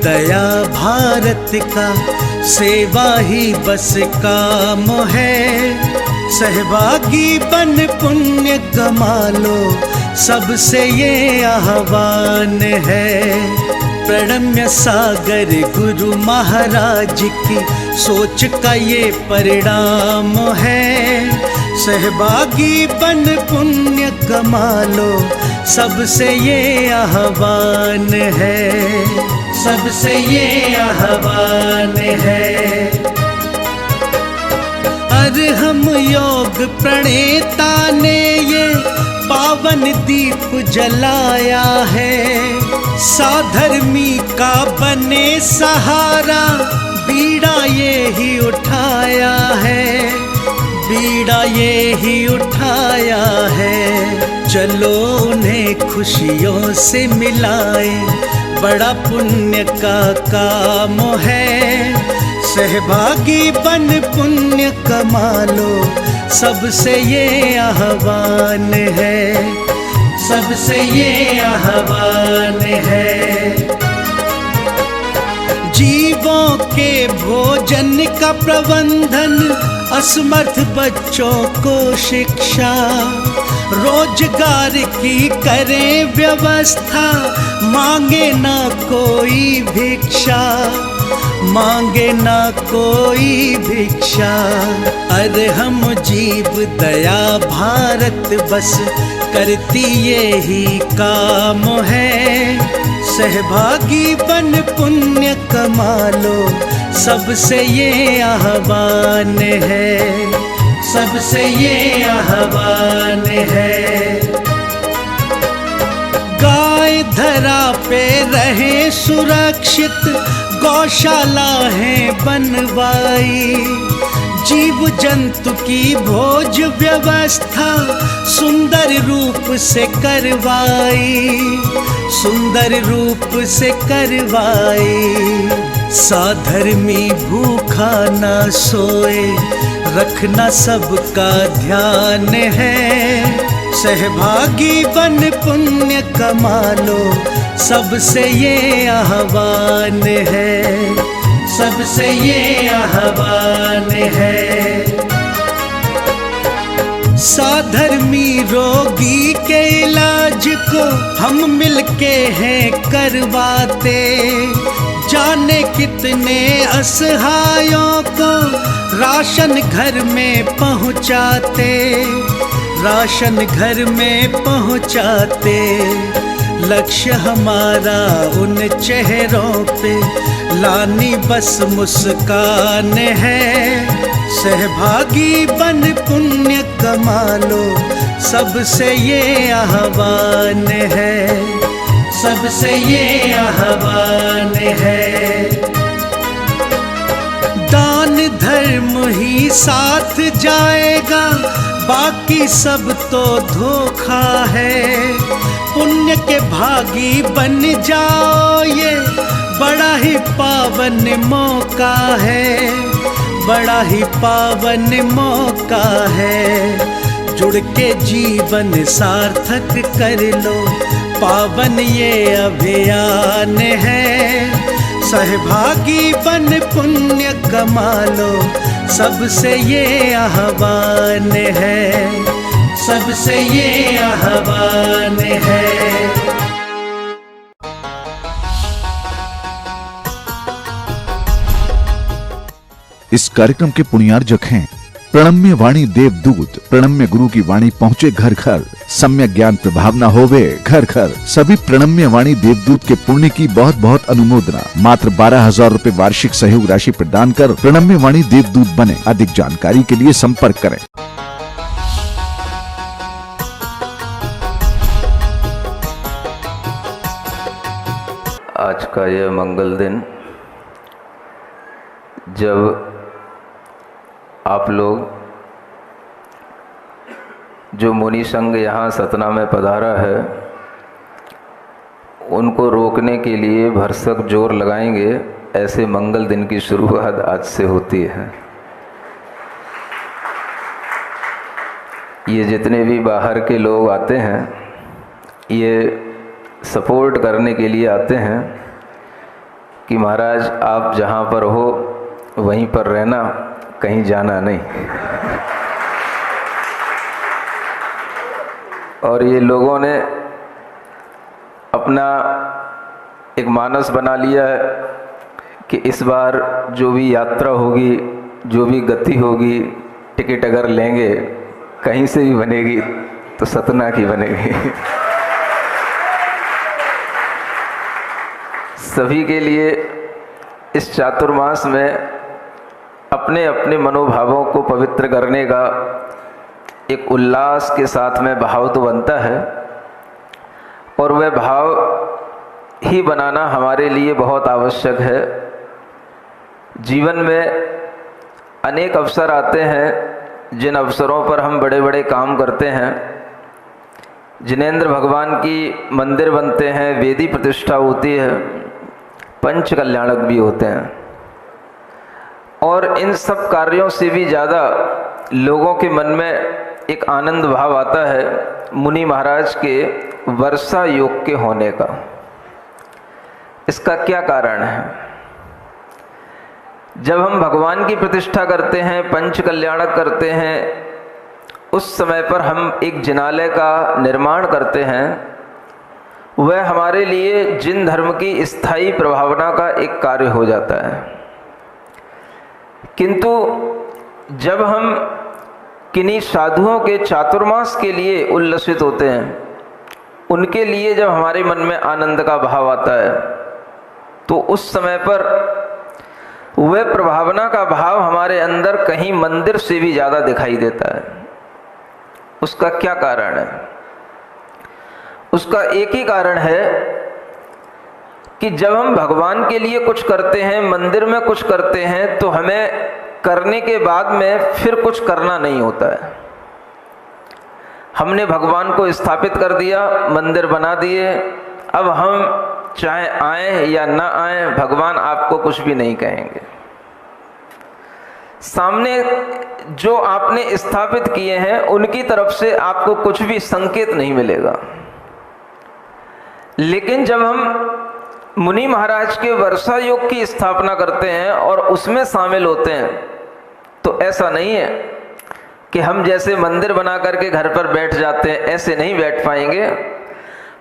दया भारत का, सेवा ही बस काम है। सहभागी बन पुण्य कमा लो, सबसे ये आह्वान है। प्रणम्य सागर गुरु महाराज की सोच का ये परिणाम है। सहभागी बन पुण्य कमा लो, सबसे ये आह्वान है, सबसे ये आह्वान है। अरहम योग प्रणेता ने ये पावन दीप जलाया है। साधर्मी का बने सहारा, बीड़ा ये ही उठाया है, बीड़ा ये ही उठाया है। चलो उन्हें खुशियों से मिलाए, बड़ा पुण्य का काम है। सहभागी बन पुण्य कमा लो, सबसे ये आह्वान है, सबसे ये आह्वान है। जीवों के भोजन का प्रबंधन, असमर्थ बच्चों को शिक्षा, रोजगार की करें व्यवस्था, मांगे ना कोई भिक्षा, मांगे ना कोई भिक्षा। अरहम जीव दया भारत बस करती ये ही काम है। सहभागी बन पुण्य कमा लो, सबसे ये आह्वान है, सबसे ये आह्वान है। गाय धरा पे रहे सुरक्षित, गौशाला है बनवाई। जीव जंतु की भोज व्यवस्था सुंदर रूप से करवाई, सुंदर रूप से करवाई। साधर्मी भूखा ना सोए, रखना सबका ध्यान है। सहभागी बन पुण्य कमा लो, सबसे ये आह्वान है, सबसे ये आह्वान है। साधर्मी रोगी के इलाज को हम मिलके हैं करवाते। जाने कितने असहायों को राशन घर में पहुँचाते, राशन घर में पहुँचाते। लक्ष्य हमारा उन चेहरों पे लानी बस मुस्कान है। सहभागी बन पुण्य कमा लो, सबसे ये आह्वान है, सबसे ये आह्वान है। दान धर्म ही साथ जाएगा, बाकी सब तो धोखा है। पुण्य के भागी बन जाओ, ये बड़ा ही पावन मौका है, बड़ा ही पावन मौका है। जुड़ के जीवन सार्थक कर लो, पावन ये अभियान है। सहभागी बन पुण्य कमा लो, सबसे ये आह्वान है, सबसे ये आह्वान है। इस कार्यक्रम के पुण्यार्जक हैं प्रणम्य वाणी देवदूत। प्रणम्य गुरु की वाणी पहुँचे घर घर, सम्यक ज्ञान प्रभावना होवे घर घर। सभी प्रणम्य वाणी देवदूत के पुण्य की बहुत बहुत अनुमोदना। मात्र 12,000 रुपए वार्षिक सहयोग राशि प्रदान कर प्रणम्य वाणी देवदूत बने। अधिक जानकारी के लिए संपर्क करें। आज का यह मंगल दिन, जब आप लोग जो मुनि संघ यहाँ सतना में पधारा है, उनको रोकने के लिए भरसक जोर लगाएंगे, ऐसे मंगल दिन की शुरुआत आज से होती है। ये जितने भी बाहर के लोग आते हैं, ये सपोर्ट करने के लिए आते हैं कि महाराज आप जहाँ पर हो वहीं पर रहना, कहीं जाना नहीं। और ये लोगों ने अपना एक मानस बना लिया है कि इस बार जो भी यात्रा होगी, जो भी गति होगी, टिकट अगर लेंगे कहीं से भी बनेगी तो सतना की बनेगी। सभी के लिए इस चातुर्मास में अपने अपने मनोभावों को पवित्र करने का एक उल्लास के साथ में भाव तो बनता है, और वह भाव ही बनाना हमारे लिए बहुत आवश्यक है। जीवन में अनेक अवसर आते हैं, जिन अवसरों पर हम बड़े बड़े काम करते हैं। जिनेंद्र भगवान की मंदिर बनते हैं, वेदी प्रतिष्ठा होती है, पंच कल्याणक भी होते हैं, और इन सब कार्यों से भी ज़्यादा लोगों के मन में एक आनंद भाव आता है मुनि महाराज के वर्षा योग के होने का। इसका क्या कारण है? जब हम भगवान की प्रतिष्ठा करते हैं, पंच कल्याणक करते हैं, उस समय पर हम एक जिनालय का निर्माण करते हैं। वह हमारे लिए जिन धर्म की स्थायी प्रभावना का एक कार्य हो जाता है। किंतु जब हम किन्हीं साधुओं के चातुर्मास के लिए उल्लसित होते हैं, उनके लिए जब हमारे मन में आनंद का भाव आता है, तो उस समय पर वह प्रभावना का भाव हमारे अंदर कहीं मंदिर से भी ज़्यादा दिखाई देता है। उसका क्या कारण है? उसका एक ही कारण है कि जब हम भगवान के लिए कुछ करते हैं, मंदिर में कुछ करते हैं, तो हमें करने के बाद में फिर कुछ करना नहीं होता है। हमने भगवान को स्थापित कर दिया, मंदिर बना दिए, अब हम चाहे आए या ना आए, भगवान आपको कुछ भी नहीं कहेंगे। सामने जो आपने स्थापित किए हैं उनकी तरफ से आपको कुछ भी संकेत नहीं मिलेगा। लेकिन जब हम मुनि महाराज के वर्षा योग की स्थापना करते हैं और उसमें शामिल होते हैं, तो ऐसा नहीं है कि हम जैसे मंदिर बना करके घर पर बैठ जाते हैं, ऐसे नहीं बैठ पाएंगे।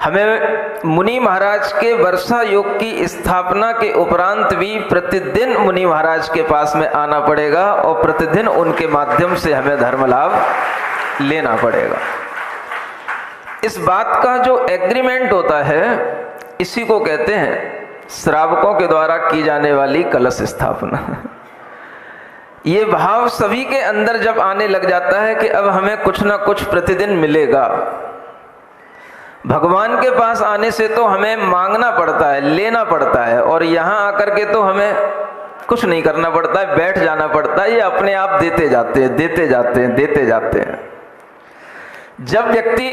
हमें मुनि महाराज के वर्षा योग की स्थापना के उपरांत भी प्रतिदिन मुनि महाराज के पास में आना पड़ेगा, और प्रतिदिन उनके माध्यम से हमें धर्म लाभ लेना पड़ेगा। इस बात का जो एग्रीमेंट होता है, इसी को कहते हैं श्रावकों के द्वारा की जाने वाली कलश स्थापना। ये भाव सभी के अंदर जब आने लग जाता है कि अब हमें कुछ ना कुछ प्रतिदिन मिलेगा। भगवान के पास आने से तो हमें मांगना पड़ता है, लेना पड़ता है, और यहाँ आकर के तो हमें कुछ नहीं करना पड़ता है, बैठ जाना पड़ता है। ये अपने आप देते जाते हैं, देते जाते हैं, देते जाते हैं। जब व्यक्ति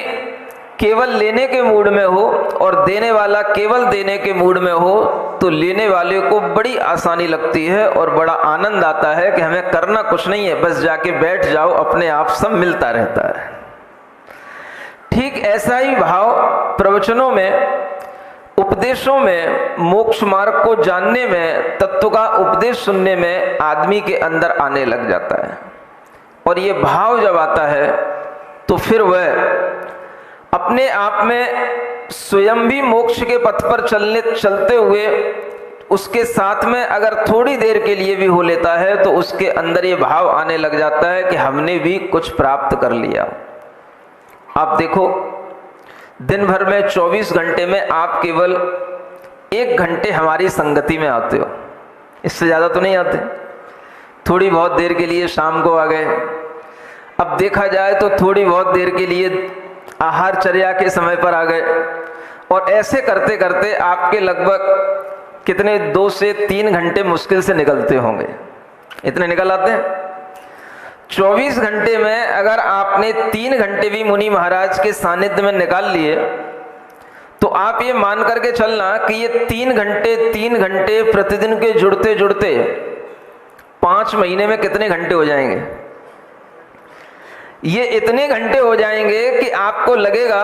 केवल लेने के मूड में हो और देने वाला केवल देने के मूड में हो, तो लेने वाले को बड़ी आसानी लगती है और बड़ा आनंद आता है कि हमें करना कुछ नहीं है, बस जाके बैठ जाओ, अपने आप सब मिलता रहता है। ठीक ऐसा ही भाव प्रवचनों में, उपदेशों में, मोक्ष मार्ग को जानने में, तत्व का उपदेश सुनने में आदमी के अंदर आने लग जाता है। और ये भाव जब आता है तो फिर वह अपने आप में स्वयं भी मोक्ष के पथ पर चलते हुए उसके साथ में अगर थोड़ी देर के लिए भी हो लेता है, तो उसके अंदर ये भाव आने लग जाता है कि हमने भी कुछ प्राप्त कर लिया। आप देखो, दिन भर में 24 घंटे में आप केवल 1 घंटे हमारी संगति में आते हो, इससे ज़्यादा तो नहीं आते। थोड़ी बहुत देर के लिए शाम को आ गए। अब देखा जाए तो थोड़ी बहुत देर के लिए आहार चर्या के समय पर आ गए, और ऐसे करते करते आपके लगभग कितने 2 से 3 घंटे मुश्किल से निकलते होंगे। इतने निकल आते हैं। 24 घंटे में अगर आपने 3 घंटे भी मुनि महाराज के सानिध्य में निकाल लिए, तो आप ये मान करके चलना कि ये 3 घंटे प्रतिदिन के जुड़ते जुड़ते 5 महीने में कितने घंटे हो जाएंगे। ये इतने घंटे हो जाएंगे कि आपको लगेगा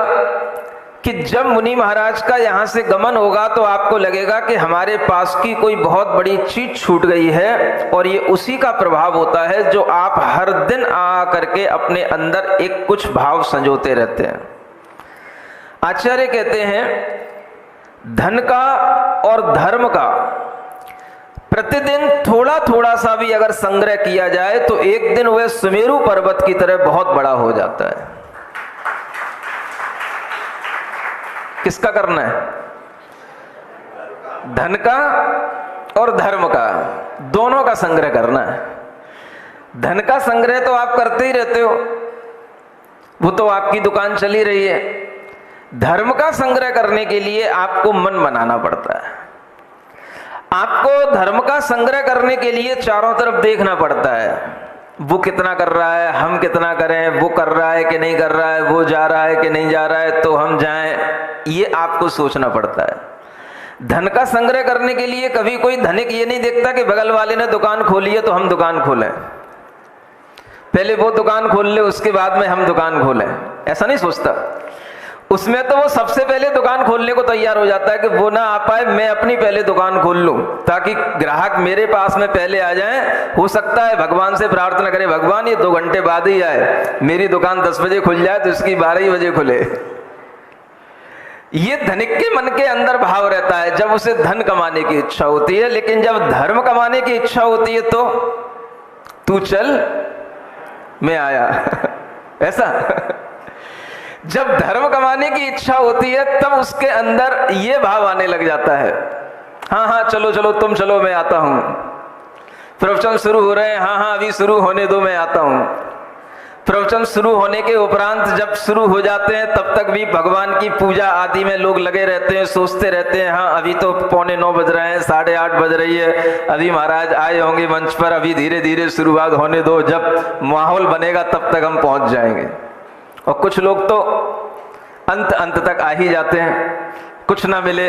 कि जब मुनि महाराज का यहाँ से गमन होगा तो आपको लगेगा कि हमारे पास की कोई बहुत बड़ी चीज छूट गई है, और ये उसी का प्रभाव होता है जो आप हर दिन आ करके अपने अंदर एक कुछ भाव संजोते रहते हैं। आचार्य कहते हैं धन का और धर्म का प्रतिदिन थोड़ा थोड़ा सा भी अगर संग्रह किया जाए तो एक दिन वह सुमेरु पर्वत की तरह बहुत बड़ा हो जाता है। किसका करना है? धन का और धर्म का, दोनों का संग्रह करना है। धन का संग्रह तो आप करते ही रहते हो, वो तो आपकी दुकान चली रही है। धर्म का संग्रह करने के लिए आपको मन बनाना पड़ता है। आपको धर्म का संग्रह करने के लिए चारों तरफ देखना पड़ता है, वो कितना कर रहा है, हम कितना करें, वो कर रहा है कि नहीं कर रहा है, वो जा रहा है कि नहीं जा रहा है, तो हम जाएं, ये आपको सोचना पड़ता है। धन का संग्रह करने के लिए कभी कोई धनिक ये नहीं देखता कि बगल वाले ने दुकान खोली है तो हम दुकान खोलें, पहले वो दुकान खोल ले उसके बाद में हम दुकान खोलें, ऐसा नहीं सोचता। उसमें तो वो सबसे पहले दुकान खोलने को तैयार हो जाता है कि वो ना आ पाए, मैं अपनी पहले दुकान खोल लूं ताकि ग्राहक मेरे पास में पहले आ जाएं। हो सकता है भगवान से प्रार्थना करे, भगवान ये 2 घंटे बाद ही आए, मेरी दुकान 10 बजे खुल जाए तो इसकी 12 ही बजे खुले। ये धनिक के मन के अंदर भाव रहता है जब उसे धन कमाने की इच्छा होती है। लेकिन जब धर्म कमाने की इच्छा होती है तो तू चल मैं आया ऐसा। जब धर्म कमाने की इच्छा होती है तब उसके अंदर ये भाव आने लग जाता है, हाँ हाँ चलो चलो तुम चलो मैं आता हूं। प्रवचन शुरू हो रहे हैं, हाँ हाँ अभी शुरू होने दो मैं आता हूं। प्रवचन शुरू होने के उपरांत जब शुरू हो जाते हैं तब तक भी भगवान की पूजा आदि में लोग लगे रहते हैं, सोचते रहते हैं हाँ अभी तो 8:45 बज रहे हैं, 8:30 बज रही है, अभी महाराज आए होंगे मंच पर, अभी धीरे धीरे शुरुआत होने दो, जब माहौल बनेगा तब तक हम पहुंच जाएंगे। और कुछ लोग तो अंत तक आ ही जाते हैं, कुछ ना मिले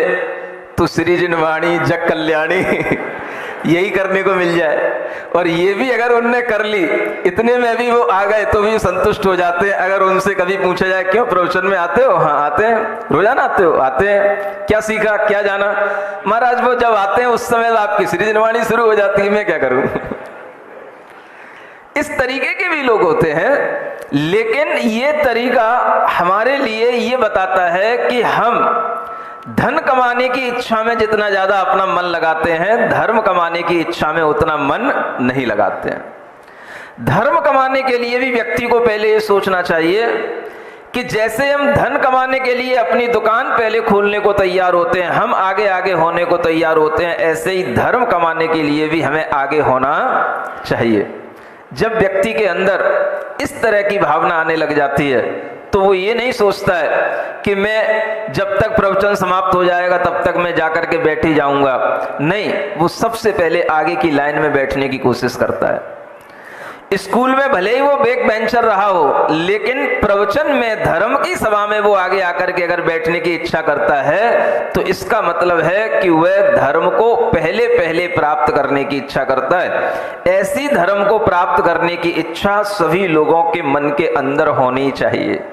तो श्री जिनवाणी जग कल्याणी यही करने को मिल जाए। और ये भी अगर उनने कर ली, इतने में भी वो आ गए तो भी संतुष्ट हो जाते हैं। अगर उनसे कभी पूछा जाए क्यों प्रवचन में आते हो, हाँ आते हैं। रोजाना आते हो? आते हैं। क्या सीखा, क्या जाना? महाराज वो जब आते हैं उस समय आपकी श्री जिनवाणी शुरू हो जाती है, मैं क्या करूं। इस तरीके के भी लोग होते हैं। लेकिन ये तरीका हमारे लिए ये बताता है कि हम धन कमाने की इच्छा में जितना ज्यादा अपना मन लगाते हैं, धर्म कमाने की इच्छा में उतना मन नहीं लगाते हैं। धर्म कमाने के लिए भी व्यक्ति को पहले ये सोचना चाहिए कि जैसे हम धन कमाने के लिए अपनी दुकान पहले खोलने को तैयार होते हैं, हम आगे आगे होने को तैयार होते हैं, ऐसे ही धर्म कमाने के लिए भी हमें आगे होना चाहिए। जब व्यक्ति के अंदर इस तरह की भावना आने लग जाती है तो वो ये नहीं सोचता है कि मैं जब तक प्रवचन समाप्त हो जाएगा तब तक मैं जाकर के बैठ ही जाऊंगा। नहीं, वो सबसे पहले आगे की लाइन में बैठने की कोशिश करता है। स्कूल में भले ही वो बैक बेंचर रहा हो, लेकिन प्रवचन में, धर्म की सभा में वो आगे आकर के अगर बैठने की इच्छा करता है तो इसका मतलब है कि वह धर्म को पहले पहले प्राप्त करने की इच्छा करता है। ऐसी धर्म को प्राप्त करने की इच्छा सभी लोगों के मन के अंदर होनी चाहिए।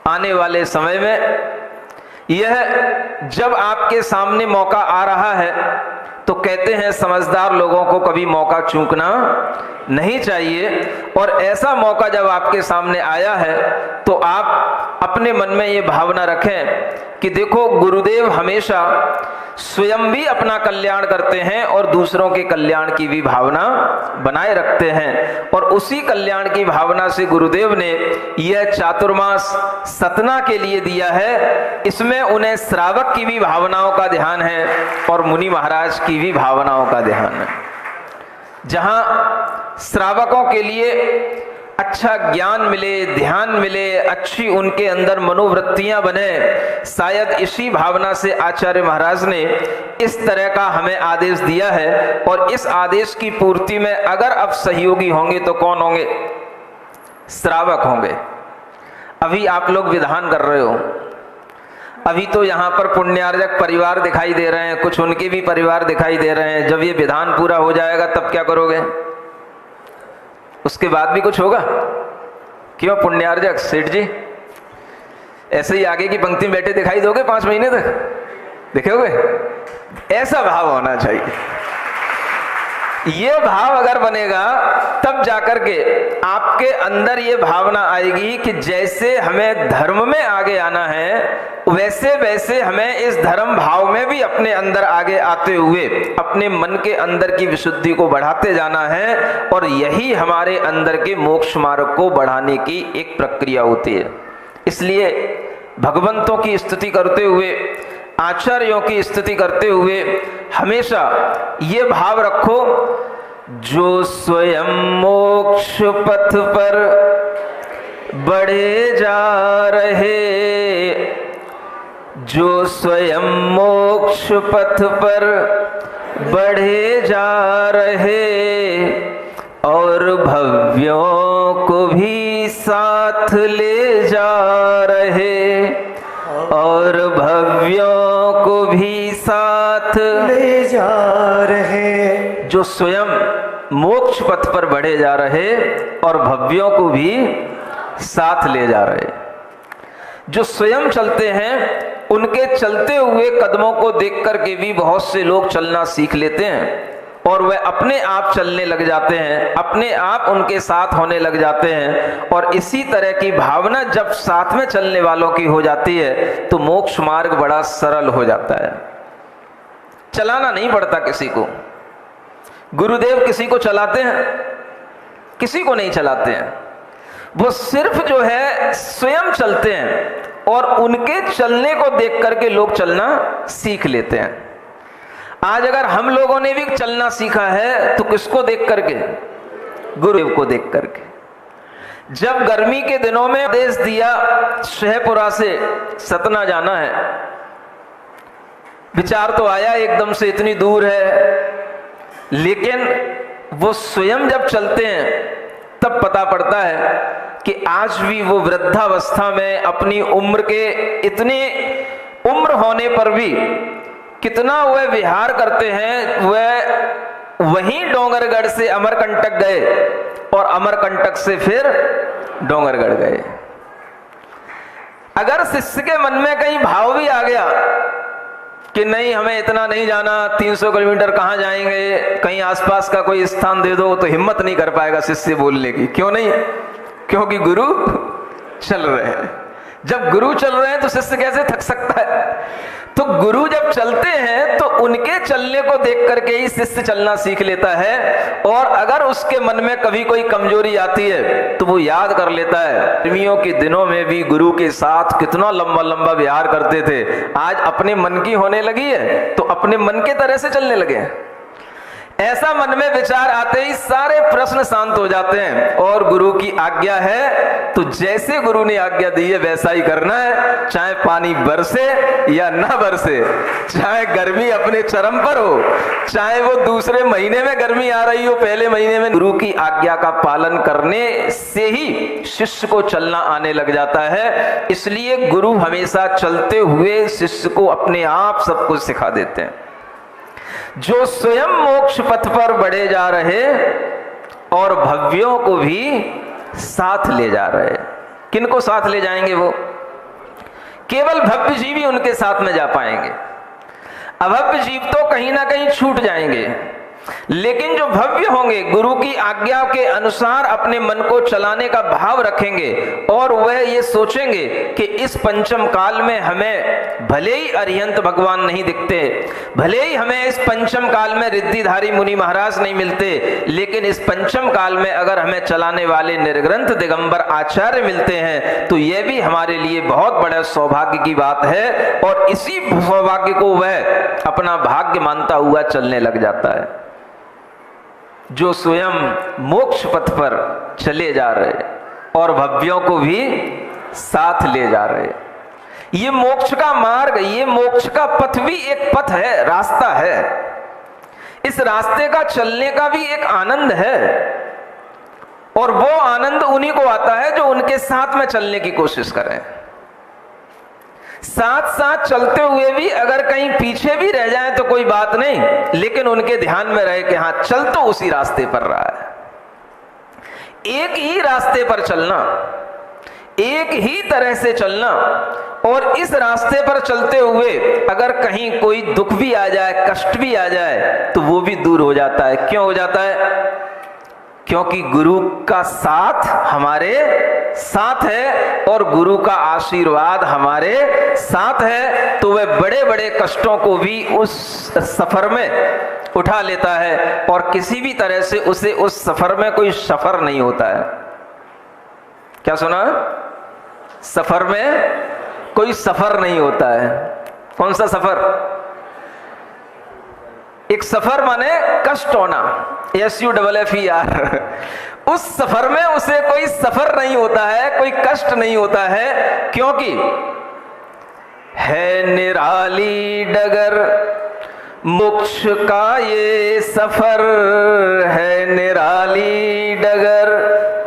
आने वाले समय में यह जब आपके सामने मौका आ रहा है तो कहते हैं समझदार लोगों को कभी मौका चूकना नहीं चाहिए। और ऐसा मौका जब आपके सामने आया है तो आप अपने मन में ये भावना रखें कि देखो, गुरुदेव हमेशा स्वयं भी अपना कल्याण करते हैं और दूसरों के कल्याण की भी भावना बनाए रखते हैं। और उसी कल्याण की भावना से गुरुदेव ने यह चातुर्मास सतना के लिए दिया है। इसमें उन्हें श्रावक की भी भावनाओं का ध्यान है और मुनि महाराज की भी भावनाओं का ध्यान है। जहां श्रावकों के लिए अच्छा ज्ञान मिले, ध्यान मिले, अच्छी उनके अंदर मनोवृत्तियां बने, शायद इसी भावना से आचार्य महाराज ने इस तरह का हमें आदेश दिया है। और इस आदेश की पूर्ति में अगर अब सहयोगी होंगे तो कौन होंगे? श्रावक होंगे। अभी आप लोग विधान कर रहे हो, अभी तो यहाँ पर पुण्यार्जक परिवार दिखाई दे रहे हैं, कुछ उनके भी परिवार दिखाई दे रहे हैं। जब ये विधान पूरा हो जाएगा तब क्या करोगे? उसके बाद भी कुछ होगा? क्यों पुण्यार्जक सेठ जी? ऐसे ही आगे की पंक्ति में बैठे दिखाई दोगे 5 महीने तक? दिखोगे? ऐसा भाव होना चाहिए। ये भाव अगर बनेगा तब जाकर के आपके अंदर ये भावना आएगी कि जैसे हमें धर्म में आगे आना है, वैसे वैसे हमें इस धर्म भाव में भी अपने अंदर आगे आते हुए अपने मन के अंदर की विशुद्धि को बढ़ाते जाना है। और यही हमारे अंदर के मोक्ष मार्ग को बढ़ाने की एक प्रक्रिया होती है। इसलिए भगवंतों की स्तुति करते हुए, आचार्यों की स्तुति करते हुए हमेशा ये भाव रखो, जो स्वयं मोक्ष पथ पर बढ़े जा रहे, जो स्वयं मोक्ष पथ पर बढ़े जा रहे, और भव्यों को भी साथ ले जा रहे, और भव्यों को भी साथ ले जा रहे। जो स्वयं मोक्ष पथ पर बढ़े जा रहे और भव्यों को भी साथ ले जा रहे। जो स्वयं चलते हैं, उनके चलते हुए कदमों को देख करके भी बहुत से लोग चलना सीख लेते हैं और वह अपने आप चलने लग जाते हैं, अपने आप उनके साथ होने लग जाते हैं। और इसी तरह की भावना जब साथ में चलने वालों की हो जाती है तो मोक्ष मार्ग बड़ा सरल हो जाता है। चलाना नहीं पड़ता किसी को। गुरुदेव किसी को चलाते हैं? किसी को नहीं चलाते हैं। वो सिर्फ जो है स्वयं चलते हैं और उनके चलने को देख करके लोग चलना सीख लेते हैं। आज अगर हम लोगों ने भी चलना सीखा है तो किसको देख करके? गुरुदेव को देख करके। जब गर्मी के दिनों में आदेश दिया शहपुरा से सतना जाना है, विचार तो आया एकदम से इतनी दूर है, लेकिन वो स्वयं जब चलते हैं तब पता पड़ता है कि आज भी वो वृद्धावस्था में अपनी उम्र के इतनी उम्र होने पर भी कितना वह विहार करते हैं। वह वहीं डोंगरगढ़ से अमरकंटक गए और अमरकंटक से फिर डोंगरगढ़ गए। अगर शिष्य के मन में कहीं भाव भी आ गया कि नहीं हमें इतना नहीं जाना, 300 किलोमीटर कहाँ जाएंगे, कहीं आसपास का कोई स्थान दे दो, तो हिम्मत नहीं कर पाएगा शिष्य बोलने की। क्यों नहीं? क्योंकि गुरु चल रहे हैं। जब गुरु चल रहे हैं तो शिष्य कैसे थक सकता है? तो गुरु जब चलते हैं तो उनके चलने को देख करके ही शिष्य चलना सीख लेता है। और अगर उसके मन में कभी कोई कमजोरी आती है तो वो याद कर लेता है, गर्मियों के दिनों में भी गुरु के साथ कितना लंबा लंबा विहार करते थे, आज अपने मन की होने लगी है तो अपने मन के तरह से चलने लगे। ऐसा मन में विचार आते ही सारे प्रश्न शांत हो जाते हैं और गुरु की आज्ञा है तो जैसे गुरु ने आज्ञा दी है वैसा ही करना है। चाहे पानी बरसे या ना बरसे, चाहे गर्मी अपने चरम पर हो, चाहे वो दूसरे महीने में गर्मी आ रही हो, पहले महीने में, गुरु की आज्ञा का पालन करने से ही शिष्य को चलना आने लग जाता है। इसलिए गुरु हमेशा चलते हुए शिष्य को अपने आप सब कुछ सिखा देते हैं। जो स्वयं मोक्ष पथ पर बढ़े जा रहे और भव्यों को भी साथ ले जा रहे। किनको साथ ले जाएंगे? वो केवल भव्य जीव ही उनके साथ में जा पाएंगे। अभव्य जीव तो कहीं ना कहीं छूट जाएंगे, लेकिन जो भव्य होंगे गुरु की आज्ञा के अनुसार अपने मन को चलाने का भाव रखेंगे और वह ये सोचेंगे कि इस पंचम काल में हमें भले ही अरिहंत भगवान नहीं दिखते, भले ही हमें इस पंचम काल में रिद्धिधारी मुनि महाराज नहीं मिलते, लेकिन इस पंचम काल में अगर हमें चलाने वाले निर्ग्रंथ दिगंबर आचार्य मिलते हैं तो यह भी हमारे लिए बहुत बड़ा सौभाग्य की बात है। और इसी सौभाग्य को वह अपना भाग्य मानता हुआ चलने लग जाता है। जो स्वयं मोक्ष पथ पर चले जा रहे और भव्यों को भी साथ ले जा रहे। ये मोक्ष का मार्ग, ये मोक्ष का पथ भी एक पथ है, रास्ता है। इस रास्ते का चलने का भी एक आनंद है और वो आनंद उन्हीं को आता है जो उनके साथ में चलने की कोशिश करें। साथ साथ चलते हुए भी अगर कहीं पीछे भी रह जाए तो कोई बात नहीं, लेकिन उनके ध्यान में रहे कि हां चल तो उसी रास्ते पर रहा है। एक ही रास्ते पर चलना, एक ही तरह से चलना, और इस रास्ते पर चलते हुए अगर कहीं कोई दुख भी आ जाए, कष्ट भी आ जाए, तो वो भी दूर हो जाता है। क्यों हो जाता है? क्योंकि गुरु का साथ हमारे साथ है और गुरु का आशीर्वाद हमारे साथ है, तो वह बड़े बड़े कष्टों को भी उस सफर में उठा लेता है और किसी भी तरह से उसे उस सफर में कोई सफर नहीं होता है। क्या सुना? सफर में कोई सफर नहीं होता है। कौन सा सफर? एक सफर माने कष्ट होना, SUFFER। उस सफर में उसे कोई सफर नहीं होता है, कोई कष्ट नहीं होता है, क्योंकि है निराली डगर मोक्ष का ये सफर, है निराली डगर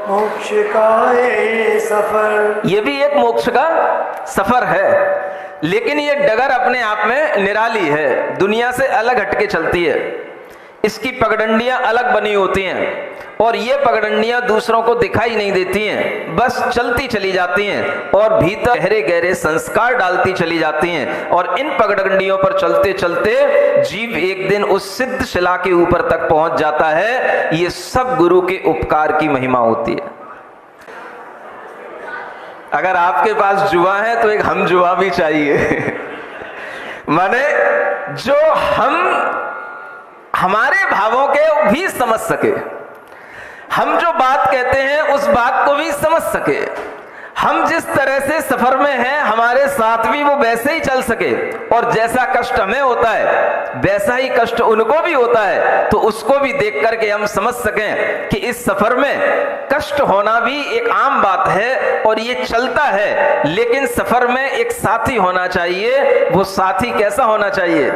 मोक्ष का ये सफर। ये भी एक मोक्ष का सफर है, लेकिन ये डगर अपने आप में निराली है, दुनिया से अलग हटके चलती है। इसकी पगडंडियां अलग बनी होती हैं और ये पगडंडियां दूसरों को दिखाई नहीं देती हैं, बस चलती चली जाती हैं और भीतर गहरे गहरे संस्कार डालती चली जाती हैं, और इन पगडंडियों पर चलते चलते जीव एक दिन उस सिद्ध शिला के ऊपर तक पहुंच जाता है। ये सब गुरु के उपकार की महिमा होती है। अगर आपके पास जुआ है तो एक हम जुआ भी चाहिए। माने जो हमारे भावों के भी समझ सके, हम जो बात कहते हैं उस बात को भी समझ सके, हम जिस तरह से सफर में हैं हमारे साथ भी वो वैसे ही चल सके, और जैसा कष्ट हमें होता है वैसा ही कष्ट उनको भी होता है, तो उसको भी देख करके हम समझ सकें कि इस सफर में कष्ट होना भी एक आम बात है और ये चलता है, लेकिन सफर में एक साथी होना चाहिए। वो साथी कैसा होना चाहिए?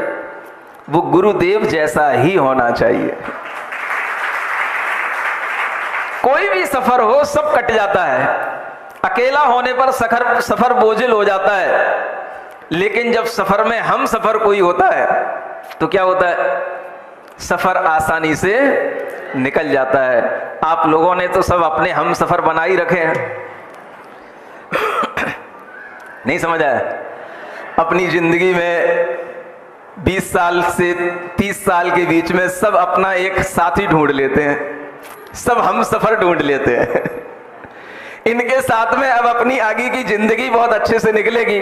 वो गुरुदेव जैसा ही होना चाहिए। कोई भी सफर हो सब कट जाता है, अकेला होने पर सफर बोझिल हो जाता है, लेकिन जब सफर में हम सफर कोई होता है तो क्या होता है? सफर आसानी से निकल जाता है। आप लोगों ने तो सब अपने हम सफर बना ही रखे हैं। नहीं समझ आया? अपनी जिंदगी में 20 साल से 30 साल के बीच में सब अपना एक साथी ढूंढ लेते हैं, सब हम सफर ढूंढ लेते हैं। इनके साथ में अब अपनी आगे की जिंदगी बहुत अच्छे से निकलेगी।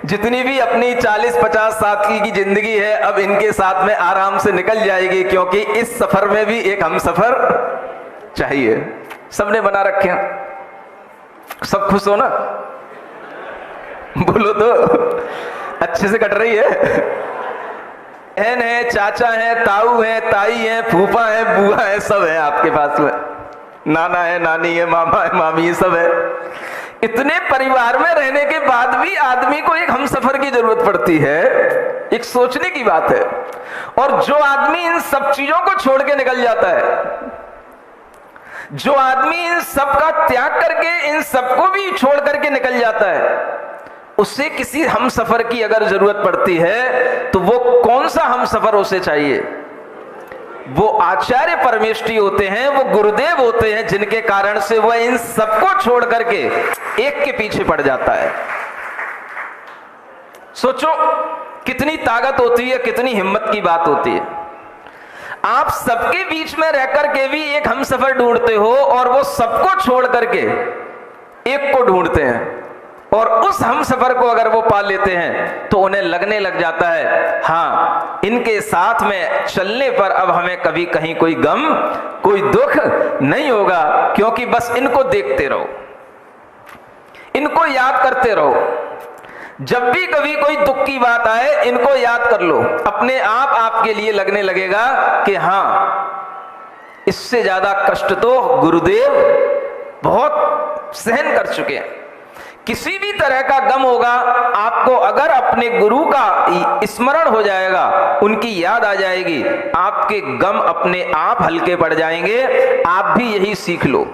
जितनी भी अपनी 40-50 साल की जिंदगी है अब इनके साथ में आराम से निकल जाएगी, क्योंकि इस सफर में भी एक हम सफर चाहिए। सबने बना रखे हैं। सब खुश हो ना? बोलो तो अच्छे से कट रही है। बहन है, चाचा है, ताऊ है, ताई है, फूफा है, बुआ है, सब है आपके पास में। नाना है, नानी है, मामा है, मामी है, सब है। इतने परिवार में रहने के बाद भी आदमी को एक हमसफर की जरूरत पड़ती है। एक सोचने की बात है। और जो आदमी इन सब चीजों को छोड़ के निकल जाता है, जो आदमी इन सब का त्याग करके इन सबको भी छोड़ करके निकल जाता है, उसे किसी हमसफर की अगर जरूरत पड़ती है तो वो कौन सा हमसफर उसे चाहिए? वो आचार्य परमेष्ठी होते हैं, वो गुरुदेव होते हैं, जिनके कारण से वह इन सबको छोड़ करके एक के पीछे पड़ जाता है। सोचो कितनी ताकत होती है, कितनी हिम्मत की बात होती है। आप सबके बीच में रह करके भी एक हमसफर ढूंढते हो और वो सबको छोड़ करके एक को ढूंढते हैं, और उस हमसफर को अगर वो पा लेते हैं तो उन्हें लगने लग जाता है हाँ, इनके साथ में चलने पर अब हमें कभी कहीं कोई गम, कोई दुख नहीं होगा, क्योंकि बस इनको देखते रहो, इनको याद करते रहो। जब भी कभी कोई दुख की बात आए इनको याद कर लो, अपने आप आपके लिए लगने लगेगा कि हाँ, इससे ज्यादा कष्ट तो गुरुदेव बहुत सहन कर चुके हैं। किसी भी तरह का गम होगा आपको, अगर अपने गुरु का स्मरण हो जाएगा, उनकी याद आ जाएगी, आपके गम अपने आप हल्के पड़ जाएंगे। आप भी यही सीख लो।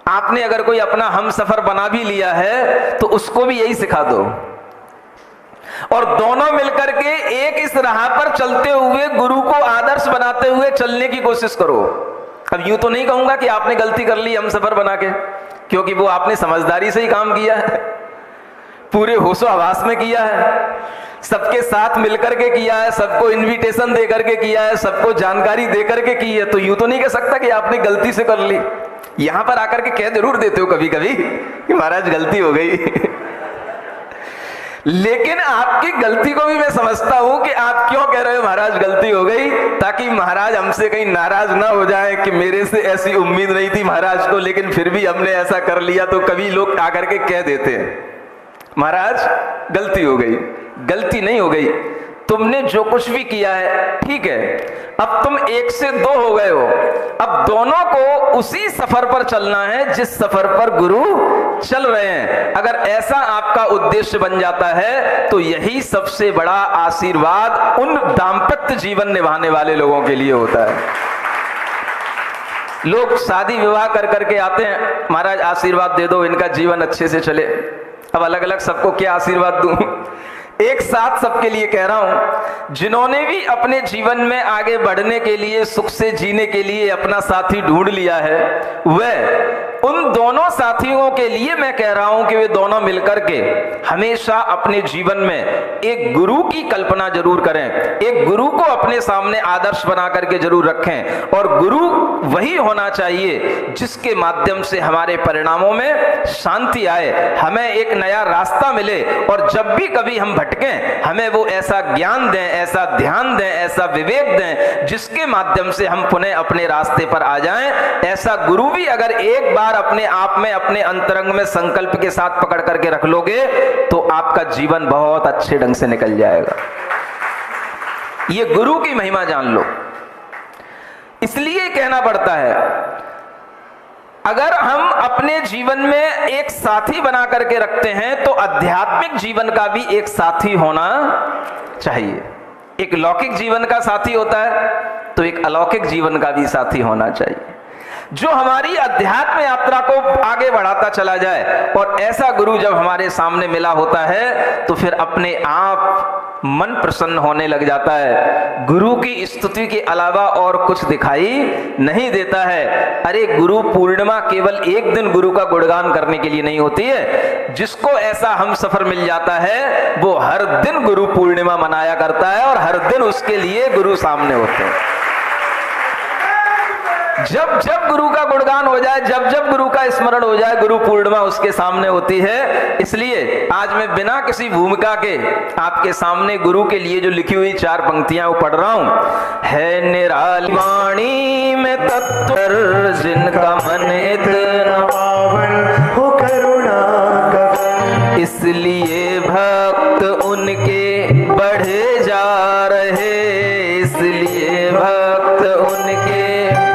आपने अगर कोई अपना हमसफर बना भी लिया है तो उसको भी यही सिखा दो, और दोनों मिलकर के एक इस राह पर चलते हुए गुरु को आदर्श बनाते हुए चलने की कोशिश करो। अब यूं तो नहीं कहूंगा कि आपने गलती कर ली हम सफर बना के, क्योंकि वो आपने समझदारी से ही काम किया है, पूरे होशो हवास में किया है, सबके साथ मिलकर के किया है, सबको इनविटेशन दे करके किया है, सबको जानकारी दे करके की है। तो यूं तो नहीं कह सकता कि आपने गलती से कर ली। यहां पर आकर के कह जरूर देते हो कभी कभी कि महाराज गलती हो गई लेकिन आपकी गलती को भी मैं समझता हूं कि आप क्यों कह रहे हो महाराज गलती हो गई, ताकि महाराज हमसे कहीं नाराज ना हो जाए कि मेरे से ऐसी उम्मीद नहीं थी महाराज को, लेकिन फिर भी हमने ऐसा कर लिया। तो कभी लोग आकर के कह देते हैं महाराज गलती हो गई। गलती नहीं हो गई, तुमने जो कुछ भी किया है ठीक है, अब तुम 1 से 2 हो गए हो, अब दोनों को उसी सफर पर चलना है जिस सफर पर गुरु चल रहे हैं। अगर ऐसा आपका उद्देश्य बन जाता है तो यही सबसे बड़ा आशीर्वाद उन दाम्पत्य जीवन निभाने वाले लोगों के लिए होता है। लोग शादी विवाह कर करके आते हैं, महाराज आशीर्वाद दे दो इनका जीवन अच्छे से चले। अब अलग अलग सबको क्या आशीर्वाद दूं, एक साथ सबके लिए कह रहा हूं, जिन्होंने भी अपने जीवन में आगे बढ़ने के लिए, सुख से जीने के लिए अपना साथी ढूंढ लिया है, वह उन दोनों साथियों के लिए मैं कह रहा हूं कि वे दोनों मिलकर के हमेशा अपने जीवन में एक गुरु की कल्पना जरूर करें, एक गुरु को अपने सामने आदर्श बना करके जरूर रखें। और गुरु वही होना चाहिए जिसके माध्यम से हमारे परिणामों में शांति आए, हमें एक नया रास्ता मिले, और जब भी कभी हम भटकें हमें वो ऐसा ज्ञान दें, ऐसा ध्यान दें, ऐसा विवेक दें जिसके माध्यम से हम पुनः अपने रास्ते पर आ जाएं। ऐसा गुरु भी अगर एक बार अपने आप में, अपने अंतरंग में संकल्प के साथ पकड़ करके रख लोगे तो आपका जीवन बहुत अच्छे ढंग से निकल जाएगा। ये गुरु की महिमा जान लो। इसलिए कहना पड़ता है, अगर हम अपने जीवन में एक साथी बना करके रखते हैं तो आध्यात्मिक जीवन का भी एक साथी होना चाहिए। एक लौकिक जीवन का साथी होता है तो एक अलौकिक जीवन का भी साथी होना चाहिए, जो हमारी अध्यात्म यात्रा को आगे बढ़ाता चला जाए। और ऐसा गुरु जब हमारे सामने मिला होता है तो फिर अपने आप मन प्रसन्न होने लग जाता है। गुरु की स्तुति के अलावा और कुछ दिखाई नहीं देता है। अरे गुरु पूर्णिमा केवल एक दिन गुरु का गुणगान करने के लिए नहीं होती है। जिसको ऐसा हम सफर मिल जाता है वो हर दिन गुरु पूर्णिमा मनाया करता है और हर दिन उसके लिए गुरु सामने होते हैं। जब जब गुरु का गुणगान हो जाए, जब जब गुरु का स्मरण हो जाए, गुरु पूर्णिमा उसके सामने होती है। इसलिए आज मैं बिना किसी भूमिका के आपके सामने गुरु के लिए जो लिखी हुई 4 पंक्तियां वो पढ़ रहा हूं। है निराली वाणी में तत्पर, जिनका मन इतना पावन हो करुणा गगन, इसलिए भक्त उनके बढ़े जा रहे, इसलिए भक्त उनके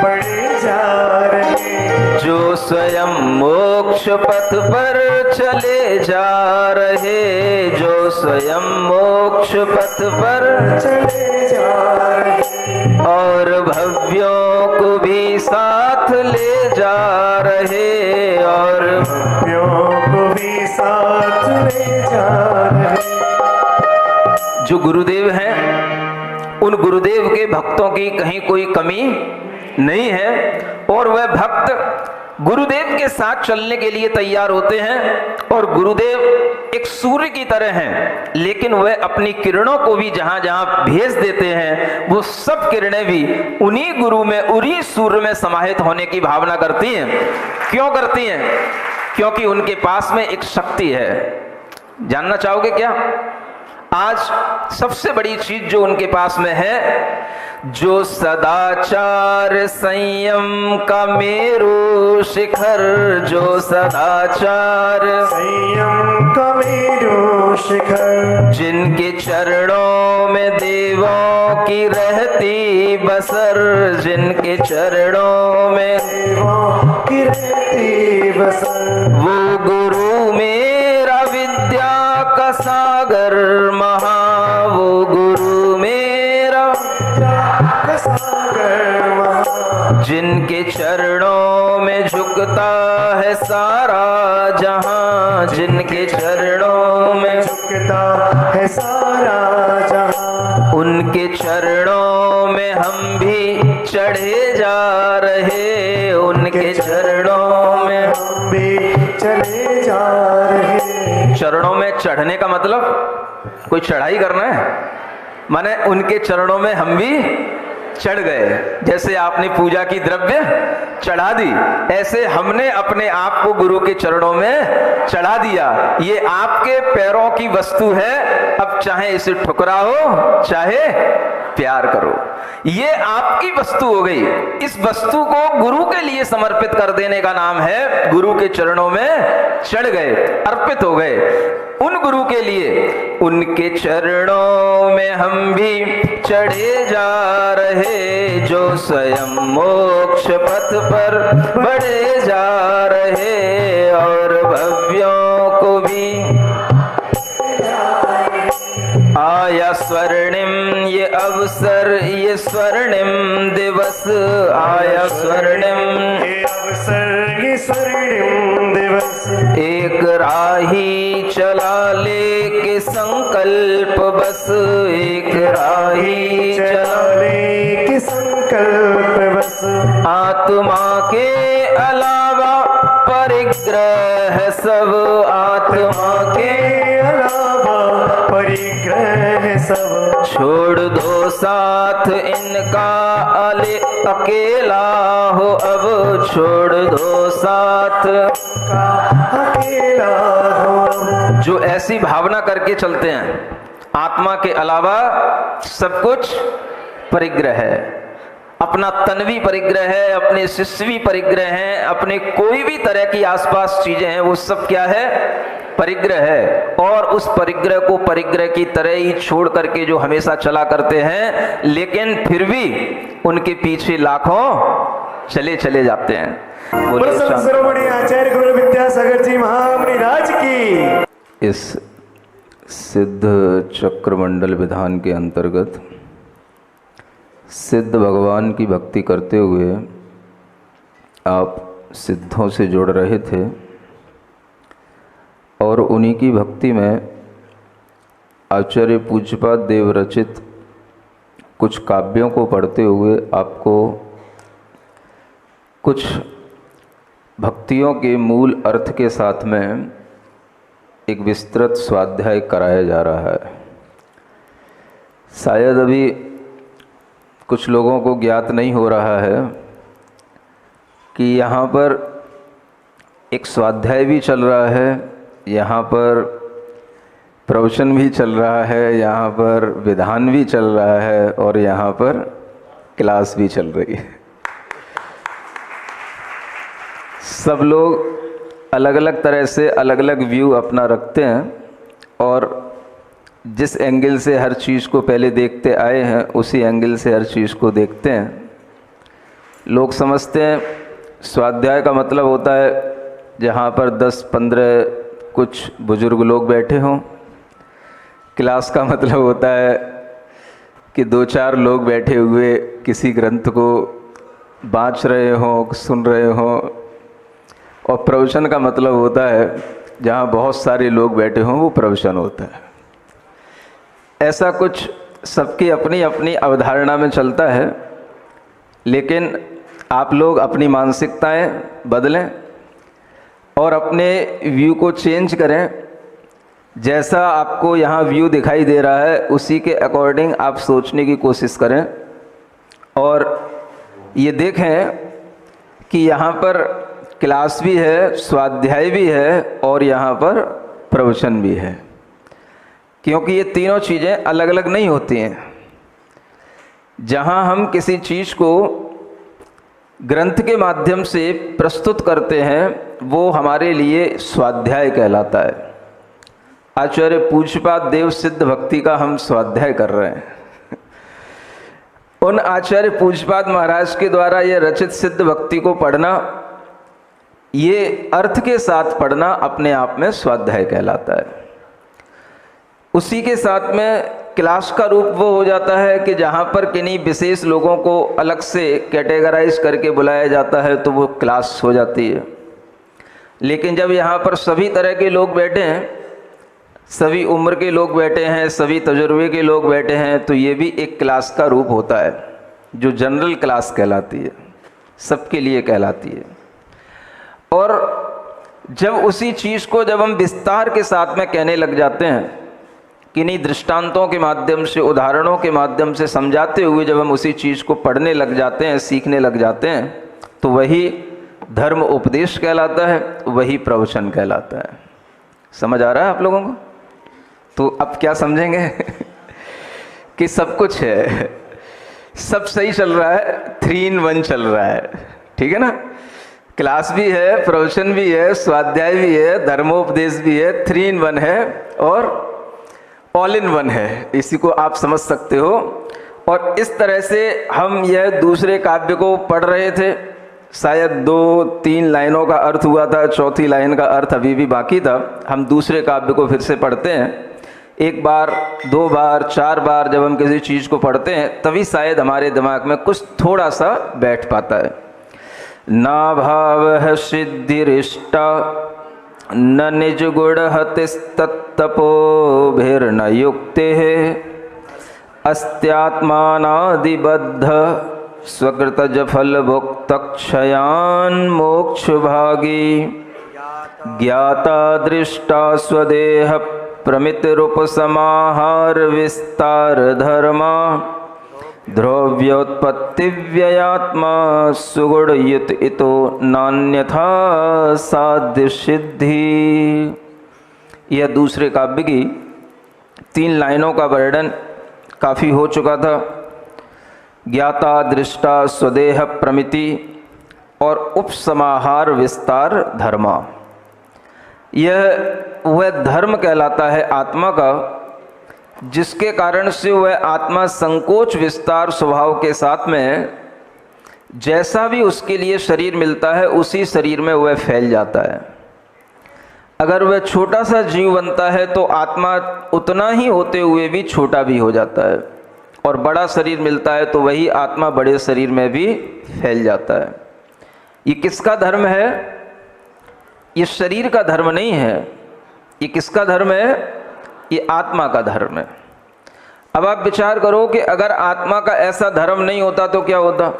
बढ़े जा रहे, जो स्वयं मोक्ष पथ पर चले जा रहे, जो स्वयं मोक्ष पथ पर चले जा रहे, और भव्यों को भी साथ ले जा रहे, और भव्यों को भी साथ ले जा रहे। जो गुरुदेव हैं उन गुरुदेव के भक्तों की कहीं कोई कमी नहीं है, और वह भक्त गुरुदेव के साथ चलने के लिए तैयार होते हैं। और गुरुदेव एक सूर्य की तरह हैं, लेकिन वह अपनी किरणों को भी जहां जहां भेज देते हैं वो सब किरणें भी उन्हीं गुरु में, उन्हीं सूर्य में समाहित होने की भावना करती हैं। क्यों करती हैं? क्योंकि उनके पास में एक शक्ति है। जानना चाहोगे क्या? आज सबसे बड़ी चीज जो उनके पास में है, जो सदाचार संयम का मेरु शिखर, जो सदाचार संयम का मेरु शिखर, जिनके चरणों में देवों की रहती बसर, जिनके चरणों में देवों की रहती बसर, वो गुरु मेरा विद्या का सागर महा, वो गुरु मेरा का सागर महा, जिनके चरणों में झुकता है सारा जहां, जिनके चरणों में झुकता है सारा जहां, उनके चरणों में हम भी चढ़े जा रहे, चले जा रहे। चरणों में चढ़ने का मतलब कोई चढ़ाई करना है, माने उनके चरणों में हम भी चढ़ गए। जैसे आपने पूजा की द्रव्य चढ़ा दी, ऐसे हमने अपने आप को गुरु के चरणों में चढ़ा दिया। ये आपके पैरों की वस्तु है, अब चाहे इसे ठुकराओ चाहे प्यार करो, ये आपकी वस्तु हो गई। इस वस्तु को गुरु के लिए समर्पित कर देने का नाम है गुरु के चरणों में चढ़ गए, अर्पित हो गए उन गुरु के लिए। उनके चरणों में हम भी चढ़े जा रहे, जो स्वयं मोक्ष पथ पर बढ़े जा रहे, और भव्यों को भी आया स्वर्णिम ये अवसर, ये स्वर्णिम दिवस आया, स्वर्णिम ये अवसर, ये स्वर्णिम दिवस। एक राही चला लेके संकल्प बस, एक राही चला चले के संकल्प बस। आत्मा के अलावा परिग्रह सब, आत्मा के अलावा परिग्रह सब। छोड़ दो साथ इनका अकेला हो अब, छोड़ दो साथ अकेला हो। जो ऐसी भावना करके चलते हैं, आत्मा के अलावा सब कुछ परिग्रह है, अपना तन भी परिग्रह है, अपने शिष्य भी परिग्रह हैं, अपने कोई भी तरह की आसपास चीजें हैं वो सब क्या है, परिग्रह है। और उस परिग्रह को परिग्रह की तरह ही छोड़ करके जो हमेशा चला करते हैं, लेकिन फिर भी उनके पीछे लाखों चले चले जाते हैं। बोलिए संत शांति। शिरोमणि आचार्य गुरु विद्यासागर जी महामुनि राज की। इस सिद्ध चक्रमंडल विधान के अंतर्गत सिद्ध भगवान की भक्ति करते हुए आप सिद्धों से जुड़ रहे थे, और उन्हीं की भक्ति में आचार्य पूज्यपाद देव रचित कुछ काव्यों को पढ़ते हुए आपको कुछ भक्तियों के मूल अर्थ के साथ में एक विस्तृत स्वाध्याय कराया जा रहा है। शायद अभी कुछ लोगों को ज्ञात नहीं हो रहा है कि यहाँ पर एक स्वाध्याय भी चल रहा है, यहाँ पर प्रवचन भी चल रहा है, यहाँ पर विधान भी चल रहा है, और यहाँ पर क्लास भी चल रही है। सब लोग अलग अलग तरह से अलग अलग व्यू अपना रखते हैं, और जिस एंगल से हर चीज़ को पहले देखते आए हैं उसी एंगल से हर चीज़ को देखते हैं। लोग समझते हैं स्वाध्याय का मतलब होता है जहाँ पर 10-15 कुछ बुजुर्ग लोग बैठे हों। क्लास का मतलब होता है कि 2-4 लोग बैठे हुए किसी ग्रंथ को बाँच रहे हों, सुन रहे हों। और प्रवचन का मतलब होता है जहाँ बहुत सारे लोग बैठे हों, वो प्रवचन होता है। ऐसा कुछ सबकी अपनी अपनी अवधारणा में चलता है, लेकिन आप लोग अपनी मानसिकताएं बदलें और अपने व्यू को चेंज करें। जैसा आपको यहाँ व्यू दिखाई दे रहा है उसी के अकॉर्डिंग आप सोचने की कोशिश करें, और ये देखें कि यहाँ पर क्लास भी है, स्वाध्याय भी है, और यहाँ पर प्रवचन भी है, क्योंकि ये तीनों चीज़ें अलग अलग नहीं होती हैं। जहाँ हम किसी चीज़ को ग्रंथ के माध्यम से प्रस्तुत करते हैं वो हमारे लिए स्वाध्याय कहलाता है। आचार्य पूज्यपाद देव सिद्ध भक्ति का हम स्वाध्याय कर रहे हैं। उन आचार्य पूज्यपाद महाराज के द्वारा ये रचित सिद्ध भक्ति को पढ़ना, ये अर्थ के साथ पढ़ना अपने आप में स्वाध्याय कहलाता है। उसी के साथ में क्लास का रूप वो हो जाता है कि जहाँ पर किन्हीं विशेष लोगों को अलग से कैटेगराइज करके बुलाया जाता है तो वो क्लास हो जाती है। लेकिन जब यहाँ पर सभी तरह के लोग बैठे हैं, सभी उम्र के लोग बैठे हैं, सभी तजुर्बे के लोग बैठे हैं, तो ये भी एक क्लास का रूप होता है जो जनरल क्लास कहलाती है, सबके लिए कहलाती है। और जब उसी चीज को जब हम विस्तार के साथ में कहने लग जाते हैं, किन्हीं दृष्टांतों के माध्यम से, उदाहरणों के माध्यम से समझाते हुए जब हम उसी चीज को पढ़ने लग जाते हैं, सीखने लग जाते हैं, तो वही धर्म उपदेश कहलाता है, वही प्रवचन कहलाता है। समझ आ रहा है आप लोगों को? तो अब क्या समझेंगे कि सब कुछ है, सब सही चल रहा है, 3 in 1 चल रहा है, ठीक है ना? क्लास भी है, प्रवचन भी है, स्वाध्याय भी है, धर्मोपदेश भी है, 3 in 1 है और ऑल इन 1 है। इसी को आप समझ सकते हो। और इस तरह से हम यह दूसरे काव्य को पढ़ रहे थे, शायद 2-3 लाइनों का अर्थ हुआ था, चौथी लाइन का अर्थ अभी भी बाकी था। हम दूसरे काव्य को फिर से पढ़ते हैं, 1 बार 2 बार 4 बार जब हम किसी चीज़ को पढ़ते हैं, तभी शायद हमारे दिमाग में कुछ थोड़ा सा बैठ पाता है। ना भाव सिद्धिरिष्टा न निज गुण हतिस्तत्तपोभिर्न युक्ते अस्त्यात्मानादिबद्ध स्वकृतज फल भुक्त क्षयान मोक्ष भागी ज्ञाता दृष्टा स्वदेह प्रमित रूप समाहार विस्तार धर्मा द्रव्योत्पत्ति व्ययात्मा सुगुण युत इतो नान्यथा साध्य सिद्धि। यह दूसरे काव्य की 3 लाइनों का वर्णन काफ़ी हो चुका था। ज्ञाता दृष्टा स्वदेह प्रमिति और उपसमाहार विस्तार धर्मा, यह वह धर्म कहलाता है आत्मा का, जिसके कारण से वह आत्मा संकोच विस्तार स्वभाव के साथ में जैसा भी उसके लिए शरीर मिलता है उसी शरीर में वह फैल जाता है। अगर वह छोटा सा जीव बनता है तो आत्मा उतना ही होते हुए भी छोटा भी हो जाता है, और बड़ा शरीर मिलता है तो वही आत्मा बड़े शरीर में भी फैल जाता है। ये किसका धर्म है? ये शरीर का धर्म नहीं है। ये किसका धर्म है? ये आत्मा का धर्म है। अब आप विचार करो कि अगर आत्मा का ऐसा धर्म नहीं होता तो क्या होता?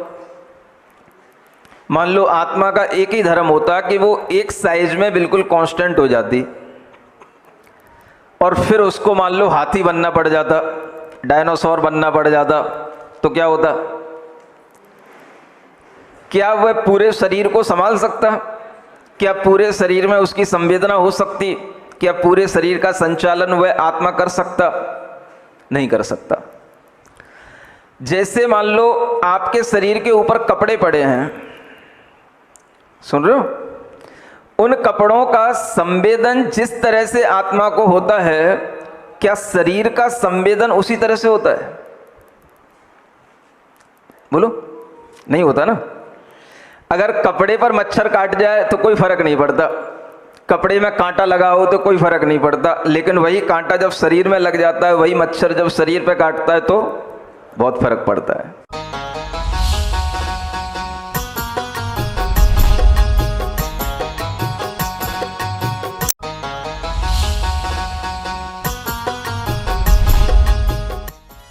मान लो आत्मा का एक ही धर्म होता कि वो एक साइज में बिल्कुल कांस्टेंट हो जाती, और फिर उसको मान लो हाथी बनना पड़ जाता, डायनासोर बनना पड़ जाता, तो क्या होता? क्या वह पूरे शरीर को संभाल सकता? क्या पूरे शरीर में उसकी संवेदना हो सकती? क्या पूरे शरीर का संचालन वह आत्मा कर सकता? नहीं कर सकता। जैसे मान लो आपके शरीर के ऊपर कपड़े पड़े हैं, सुन रहे हो? उन कपड़ों का संवेदन जिस तरह से आत्मा को होता है, क्या शरीर का संवेदन उसी तरह से होता है? बोलो, नहीं होता ना। अगर कपड़े पर मच्छर काट जाए तो कोई फर्क नहीं पड़ता, कपड़े में कांटा लगा हो तो कोई फर्क नहीं पड़ता, लेकिन वही कांटा जब शरीर में लग जाता है, वही मच्छर जब शरीर पे काटता है तो बहुत फर्क पड़ता है।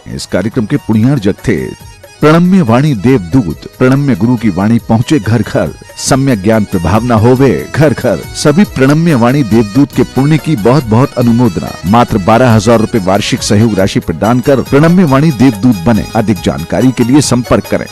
इस कार्यक्रम के पुण्यार्जक थे प्रणम्य वाणी देवदूत। प्रणम्य गुरु की वाणी पहुँचे घर घर, सम्यक ज्ञान प्रभावना होवे घर घर। सभी प्रणम्य वाणी देवदूत के पुण्य की बहुत बहुत अनुमोदना। मात्र 12,000 रुपए वार्षिक सहयोग राशि प्रदान कर प्रणम्य वाणी देवदूत बने। अधिक जानकारी के लिए संपर्क करें।